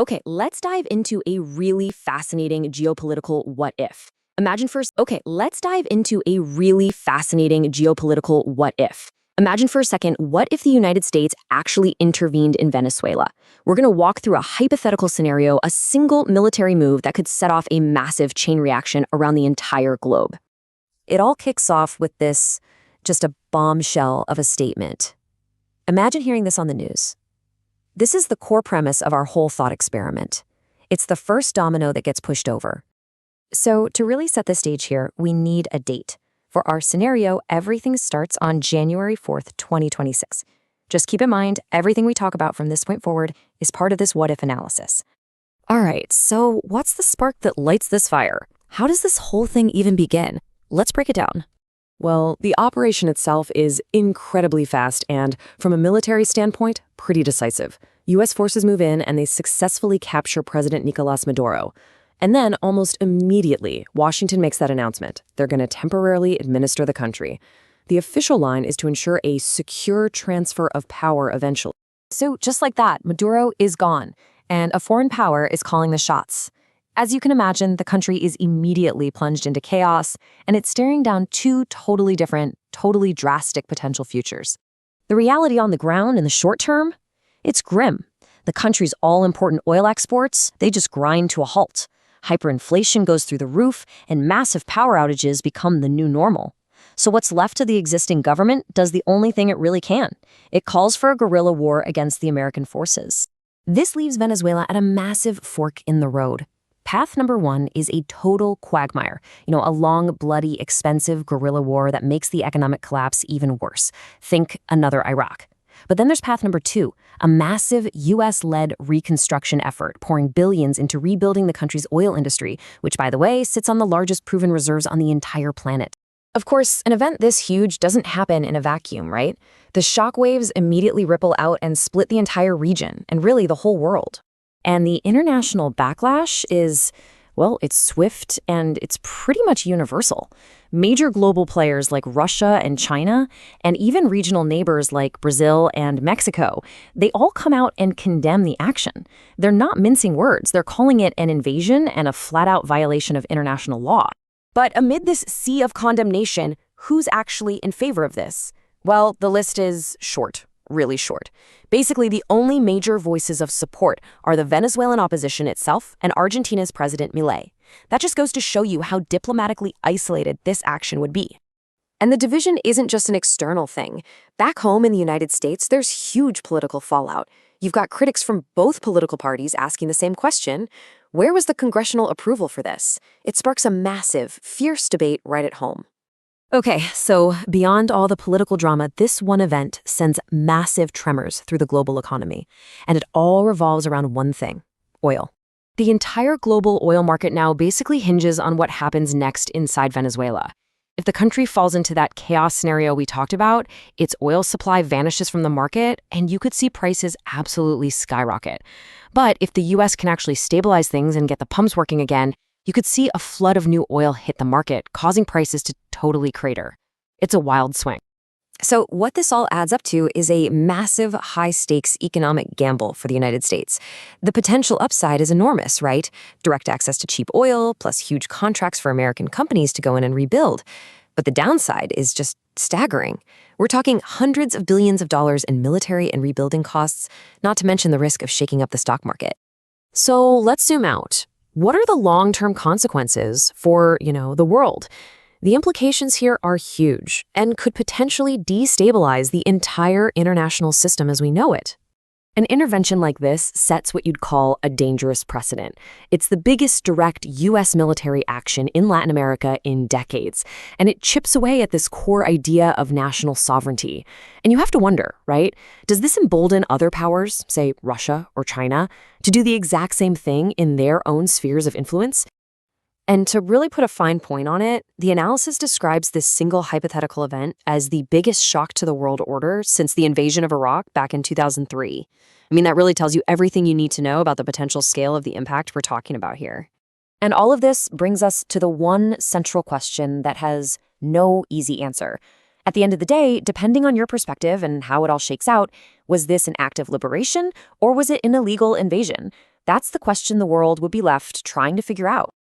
Okay, let's dive into a really fascinating geopolitical what if. Imagine first, okay, let's dive into a really fascinating geopolitical what if. Imagine for a second, what if the United States actually intervened in Venezuela? We're going to walk through a hypothetical scenario, a single military move that could set off a massive chain reaction around the entire globe. It all kicks off with this, just a bombshell of a statement. Imagine hearing this on the news. This is the core premise of our whole thought experiment. It's the first domino that gets pushed over. So to really set the stage here, we need a date. For our scenario, everything starts on January 4th, 2026. Just keep in mind, everything we talk about from this point forward is part of this what-if analysis. All right, so what's the spark that lights this fire? How does this whole thing even begin? Let's break it down. Well, the operation itself is incredibly fast and, from a military standpoint, pretty decisive. U.S. forces move in and they successfully capture President Nicolás Maduro. And then, almost immediately, Washington makes that announcement. They're going to temporarily administer the country. The official line is to ensure a secure transfer of power eventually. So just like that, Maduro is gone, and a foreign power is calling the shots. As you can imagine, the country is immediately plunged into chaos, and it's staring down two totally different, totally drastic potential futures. The reality on the ground in the short term? It's grim. The country's all-important oil exports, they just grind to a halt. Hyperinflation goes through the roof, and massive power outages become the new normal. So what's left of the existing government does the only thing it really can. It calls for a guerrilla war against the American forces. This leaves Venezuela at a massive fork in the road. Path number one is a total quagmire, a long, bloody, expensive guerrilla war that makes the economic collapse even worse. Think another Iraq. But then there's path number two, a massive U.S.-led reconstruction effort, pouring billions into rebuilding the country's oil industry, which, by the way, sits on the largest proven reserves on the entire planet. Of course, an event this huge doesn't happen in a vacuum, right? The shockwaves immediately ripple out and split the entire region, and really the whole world. And the international backlash is, well, it's swift and it's pretty much universal. Major global players like Russia and China, and even regional neighbors like Brazil and Mexico, they all come out and condemn the action. They're not mincing words. They're calling it an invasion and a flat-out violation of international law. But amid this sea of condemnation, who's actually in favor of this? Well, the list is short. Really short. Basically, the only major voices of support are the Venezuelan opposition itself and Argentina's President Milei. That just goes to show you how diplomatically isolated this action would be. And the division isn't just an external thing. Back home in the United States, there's huge political fallout. You've got critics from both political parties asking the same question: where was the congressional approval for this? It sparks a massive, fierce debate right at home. Okay, so beyond all the political drama, this one event sends massive tremors through the global economy. And it all revolves around one thing: oil. The entire global oil market now basically hinges on what happens next inside Venezuela. If the country falls into that chaos scenario we talked about, its oil supply vanishes from the market, and you could see prices absolutely skyrocket. But if the U.S. can actually stabilize things and get the pumps working again, you could see a flood of new oil hit the market, causing prices to totally crater. It's a wild swing. So what this all adds up to is a massive, high-stakes economic gamble for the United States. The potential upside is enormous, right? Direct access to cheap oil, plus huge contracts for American companies to go in and rebuild. But the downside is just staggering. We're talking hundreds of billions of dollars in military and rebuilding costs, not to mention the risk of shaking up the stock market. So let's zoom out. What are the long-term consequences for, the world? The implications here are huge and could potentially destabilize the entire international system as we know it. An intervention like this sets what you'd call a dangerous precedent. It's the biggest direct U.S. military action in Latin America in decades, and it chips away at this core idea of national sovereignty. And you have to wonder, right? Does this embolden other powers, say Russia or China, to do the exact same thing in their own spheres of influence? And to really put a fine point on it, the analysis describes this single hypothetical event as the biggest shock to the world order since the invasion of Iraq back in 2003. That really tells you everything you need to know about the potential scale of the impact we're talking about here. And all of this brings us to the one central question that has no easy answer. At the end of the day, depending on your perspective and how it all shakes out, was this an act of liberation or was it an illegal invasion? That's the question the world would be left trying to figure out.